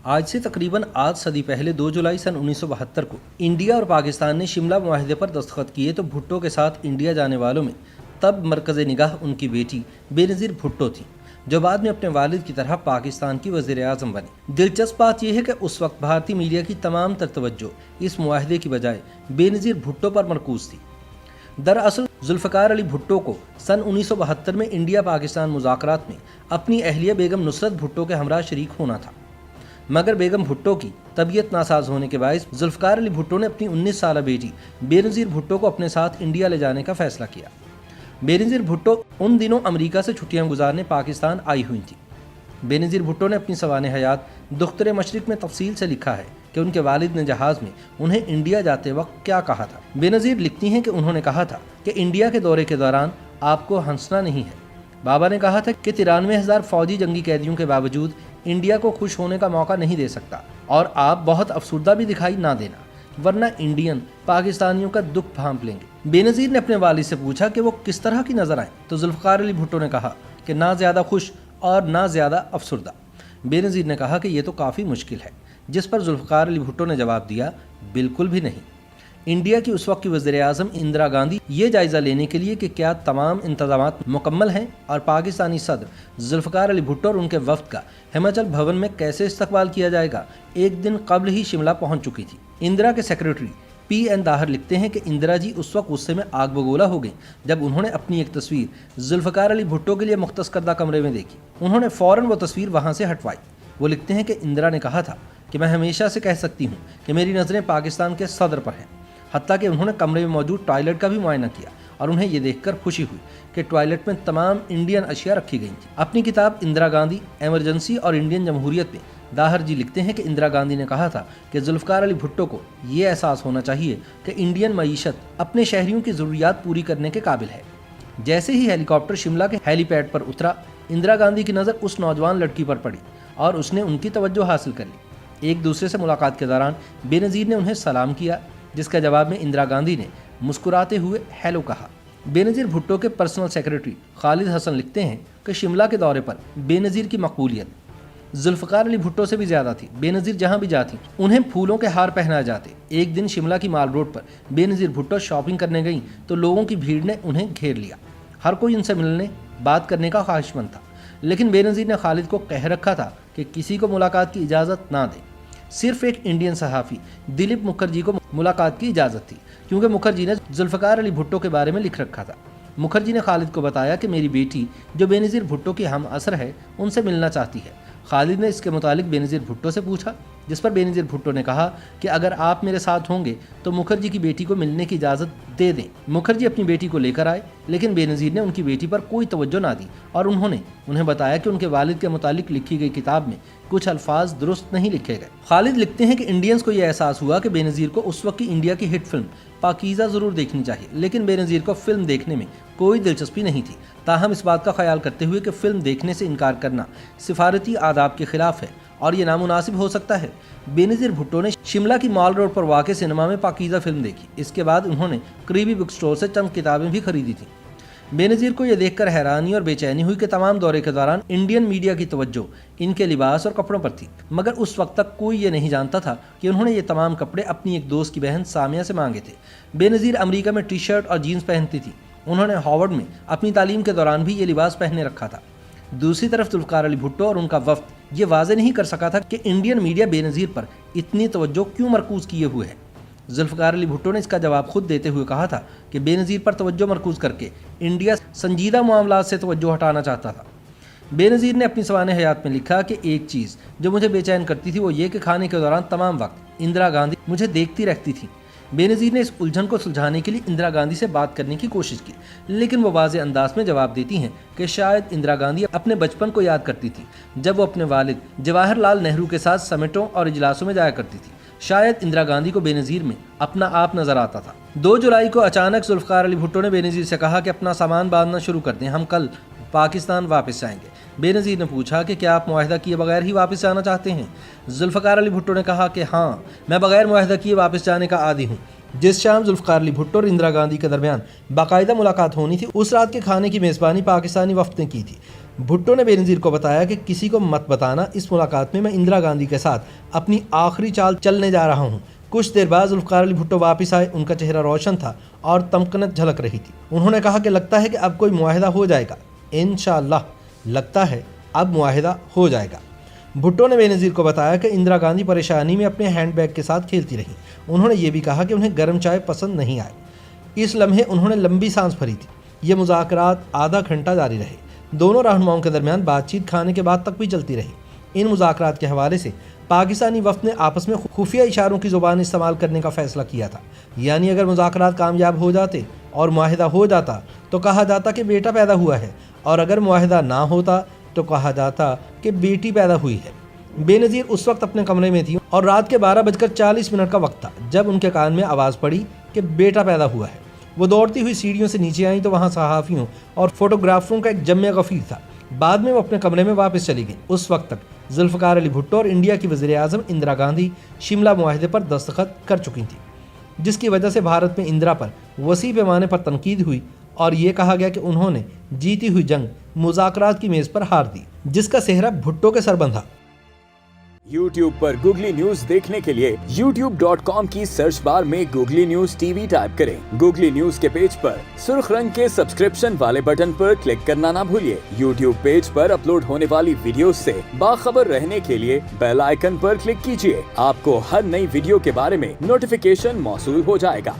आज से तकरीबन आध सदी पहले 2 जुलाई सन 1972 को इंडिया और पाकिस्तान ने शिमला मुआहदे पर दस्तखत किए तो भुट्टो के साथ इंडिया जाने वालों में तब मरकज़ निगाह उनकी बेटी बेनज़ीर भुट्टो थी, जो बाद में अपने वालिद की तरह पाकिस्तान की वज़ीर आज़म बनी। दिलचस्प बात यह है कि उस वक्त भारतीय मीडिया की तमाम तर तवज्जो इस मुआहदे की बजाय बेनज़ीर भुट्टो पर मरकूज़ थी। दरअसल जुल्फ़िकार अली भुट्टो को सन 1972 में इंडिया पाकिस्तान मुज़ाकरात में अपनी अहलिया बेगम नुसरत भुट्टो के हमरा शरीक होना था, मगर बेगम भुट्टो की तबीयत नासाज होने के बायस जुल्फ़िकार अली भुट्टो ने अपनी 19 साला बेटी बेनज़ीर भुट्टो को अपने साथ इंडिया ले जाने का फैसला किया। बेनज़ीर भुट्टो उन दिनों अमेरिका से छुट्टियां गुजारने पाकिस्तान आई हुई थी। बेनज़ीर भुट्टो ने अपनी सवाने हयात दुख्तर मशरिक में तफसील से लिखा है कि उनके वालिद ने जहाज़ में उन्हें इंडिया जाते वक्त क्या कहा था। बेनज़ीर लिखती हैं कि उन्होंने कहा था कि इंडिया के दौरे के दौरान आपको हंसना नहीं है। बाबा ने कहा था कि 93,000 फौजी जंगी कैदियों के बावजूद इंडिया को खुश होने का मौका नहीं दे सकता और आप बहुत अफसुर्दा भी दिखाई ना देना, वरना इंडियन पाकिस्तानियों का दुख भांप लेंगे। बेनज़ीर ने अपने वालिद से पूछा कि वो किस तरह की नजर आए तो जुल्फ़िकार अली भुट्टो ने कहा कि ना ज़्यादा खुश और ना ज़्यादा अफसुर्दा। बेनज़ीर ने कहा कि ये तो काफ़ी मुश्किल है, जिस पर जुल्फ़िकार अली भुट्टो ने जवाब दिया, बिल्कुल भी नहीं। इंडिया की उस वक्त की वज़ीर आज़म इंदिरा गांधी ये जायज़ा लेने के लिए कि क्या तमाम इंतज़ामात मुकम्मल हैं और पाकिस्तानी सदर जुल्फ़िकार अली भुट्टो और उनके वफ़द का हिमाचल भवन में कैसे इस्तकबाल किया जाएगा, एक दिन कबल ही शिमला पहुंच चुकी थी। इंदिरा के सेक्रेटरी PN दाहर लिखते हैं कि इंदिरा जी उस वक्त गुस्से में आग बगोला हो गई जब उन्होंने अपनी एक तस्वीर जुल्फ़िकार अली भुट्टो के लिए मुख्तस करदा कमरे में देखी। उन्होंने फ़ौरन वो तस्वीर वहाँ से हटवाई। वो लिखते हैं कि इंदिरा ने कहा था कि मैं हमेशा से कह सकती हूँ कि मेरी नज़रें पाकिस्तान के सदर पर हैं। हत्ता कि उन्होंने कमरे में मौजूद टॉयलेट का भी मुआयना किया और उन्हें ये देखकर खुशी हुई कि टॉयलेट में तमाम इंडियन अशिया रखी गई थी। अपनी किताब इंदिरा गांधी एमरजेंसी और इंडियन जमहूरियत में दाहर जी लिखते हैं कि इंदिरा गांधी ने कहा था कि जुल्फ़िकार अली भुट्टो को ये एहसास होना चाहिए कि इंडियन मईशत अपने शहरियों की ज़रूरियात पूरी करने के काबिल है। जैसे ही हेलीकॉप्टर शिमला के हेलीपैड पर उतरा, इंदिरा गांधी की नज़र उस नौजवान लड़की पर पड़ी और उसने उनकी तवज्जो हासिल कर ली। एक दूसरे से मुलाकात के दौरान बेनज़ीर ने उन्हें सलाम किया, जिसका जवाब में इंदिरा गांधी ने मुस्कुराते हुए हेलो कहा। बेनज़ीर भुट्टो के पर्सनल सेक्रेटरी खालिद हसन लिखते हैं कि शिमला के दौरे पर बेनज़ीर की मकबूलियत जुल्फ़िकार अली भुट्टो से भी ज़्यादा थी। बेनज़ीर जहाँ भी जाती उन्हें फूलों के हार पहनाए जाते। एक दिन शिमला की माल रोड पर बेनज़ीर भुट्टो शॉपिंग करने गईं तो लोगों की भीड़ ने उन्हें घेर लिया। हर कोई उनसे मिलने बात करने का ख्वाहिशमंद था, लेकिन बेनज़ीर ने खालिद को कह रखा था कि किसी को मुलाकात की इजाज़त ना दे। सिर्फ एक इंडियन सहाफ़ी दिलीप मुखर्जी को मुलाकात की इजाज़त थी, क्योंकि मुखर्जी ने जुल्फ़िकार अली भुट्टो के बारे में लिख रखा था। मुखर्जी ने खालिद को बताया कि मेरी बेटी जो बेनज़ीर भुट्टो की हम असर है उनसे मिलना चाहती है। खालिद ने इसके मुतालिक बेनज़ीर भुट्टो से पूछा, जिस पर बेनज़ीर भुट्टो ने कहा कि अगर आप मेरे साथ होंगे तो मुखर्जी की बेटी को मिलने की इजाज़त दे दें। मुखर्जी अपनी बेटी को लेकर आए, लेकिन बेनज़ीर ने उनकी बेटी पर कोई तवज्जो ना दी और उन्होंने उन्हें बताया कि उनके वालिद के मुतालिक लिखी गई किताब में कुछ अल्फाज दुरुस्त नहीं लिखे गए। खालिद लिखते हैं कि इंडियंस को यह एहसास हुआ कि बेनज़ीर को उस वक्त की इंडिया की हिट फिल्म पाकीज़ा ज़रूर देखनी चाहिए, लेकिन बेनज़ीर को फिल्म देखने में कोई दिलचस्पी नहीं थी। ताहम इस बात का ख्याल करते हुए कि फिल्म देखने से इनकार करना सिफारती आदाब के खिलाफ है और ये नामुनासिब हो सकता है, बेनज़ीर भुट्टो ने शिमला की मॉल रोड पर वाक़ सिनेमा में पाकीज़ा फिल्म देखी। इसके बाद उन्होंने करीबी बुक स्टोर से चंद किताबें भी खरीदी थीं। बेनज़ीर को यह देखकर हैरानी और बेचैनी हुई कि तमाम दौरे के दौरान इंडियन मीडिया की तवज्जो इनके लिबास और कपड़ों पर थी, मगर उस वक्त तक कोई ये नहीं जानता था कि उन्होंने ये तमाम कपड़े अपनी एक दोस्त की बहन सामिया से मांगे थे। बेनज़ीर अमेरिका में टी शर्ट और जीन्स पहनती थी। उन्होंने हार्वर्ड में अपनी तालीम के दौरान भी ये लिबास पहने रखा था। दूसरी तरफ जुल्फ़िकार अली भुट्टो और उनका वफ़द ये वाज़े नहीं कर सका था कि इंडियन मीडिया बेनज़ीर पर इतनी तवज्जो क्यों मरकूज़ किए हुए है। जुल्फ़िकार अली भुट्टो ने इसका जवाब खुद देते हुए कहा था कि बेनज़ीर पर तवज्जो मरकूज़ करके इंडिया संजीदा मामलात से तवज्जो हटाना चाहता था। बेनज़ीर ने अपनी सवाने हयात में लिखा कि एक चीज़ जो मुझे बेचैन करती थी वो ये कि खाने के दौरान तमाम वक्त इंदिरा गांधी मुझे देखती रहती थी। बेनज़ीर ने इस उलझन को सुलझाने के लिए इंदिरा गांधी से बात करने की कोशिश की, लेकिन वो वाज़े अंदाज में जवाब देती हैं कि शायद इंदिरा गांधी अपने बचपन को याद करती थी जब वो अपने वालिद जवाहरलाल नेहरू के साथ समिटों और इजलासों में जाया करती थी। शायद इंदिरा गांधी को बेनज़ीर में अपना आप नजर आता था। 2 जुलाई को अचानक जुल्फ़िकार अली भुट्टो ने बेनज़ीर से कहा कि अपना सामान बांधना शुरू कर दें, हम कल पाकिस्तान वापस जाएंगे। बेनज़ीर ने पूछा कि क्या आप मुआहदा किए बगैर ही वापस जाना चाहते हैं। जुल्फ़िकार अली भुट्टो ने कहा कि हाँ, मैं बगैर मुआहदा किए वापस जाने का आदी हूँ। जिस शाम जुल्फ़िकार अली भुट्टो और इंदिरा गांधी के दरमियान बाकायदा मुलाकात होनी थी, उस रात के खाने की मेज़बानी पाकिस्तानी वफ़द ने की थी। भुट्टो ने बेनज़ीर को बताया कि किसी को मत बताना, इस मुलाकात में मैं इंदिरा गांधी के साथ अपनी आखिरी चाल चलने जा रहा हूँ। कुछ देर बाद जुल्फ़िकार अली भुट्टो वापस आए। उनका चेहरा रोशन था और तमकनत झलक रही थी। उन्होंने कहा कि लगता है कि अब कोई मुआहिदा हो जाएगा, इंशाअल्लाह लगता है अब मुआहिदा हो जाएगा। भुट्टो ने बेनज़ीर को बताया कि इंदिरा गांधी परेशानी में अपने हैंडबैग के साथ खेलती रहीं। उन्होंने ये भी कहा कि उन्हें गर्म चाय पसंद नहीं आई। इस लम्हे उन्होंने लंबी सांस भरी थी। ये मुज़ाकरात आधा घंटा जारी रहे। दोनों रहनुमाओं के दरमियान बातचीत खाने के बाद तक भी चलती रही। इन मुज़ाकरात के हवाले से पाकिस्तानी वफ़द ने आपस में खुफिया इशारों की ज़ुबान इस्तेमाल करने का फ़ैसला किया था। यानी अगर मुज़ाकरात कामयाब हो जाते और मुआहिदा हो जाता तो कहा जाता कि बेटा पैदा हुआ है, और अगर मुआहिदा ना होता तो कहा जाता कि बेटी पैदा हुई है। बेनज़ीर उस वक्त अपने कमरे में थी और रात के 12:40 का वक्त था जब उनके कान में आवाज़ पड़ी कि बेटा पैदा हुआ है। वो दौड़ती हुई सीढ़ियों से नीचे आई तो वहाँ सहाफ़ियों और फोटोग्राफरों का एक जम्मे गफ़ीर था। बाद में वो अपने कमरे में वापस चली गई। उस वक्त तक जुल्फ़िकार अली भुट्टो और इंडिया की वज़ीर-ए-आज़म इंदिरा गांधी शिमला मुआहिदे पर दस्तखत कर चुकी थी, जिसकी वजह से भारत में इंदिरा पर वसी पैमाने पर तनकीद हुई और ये कहा गया कि उन्होंने जीती हुई जंग मुज़ाकरात की मेज़ पर हार दी, जिसका सेहरा भुट्टो के सर बंधा। YouTube पर गूगली न्यूज देखने के लिए youtube.com की सर्च बार में गूगली न्यूज टीवी टाइप करें। गूगली न्यूज के पेज पर सुर्ख रंग के सब्सक्रिप्शन वाले बटन पर क्लिक करना ना भूलिए। YouTube पेज पर अपलोड होने वाली वीडियोस से बाखबर रहने के लिए बेल आइकन पर क्लिक कीजिए। आपको हर नई वीडियो के बारे में नोटिफिकेशन मौसूल हो जाएगा।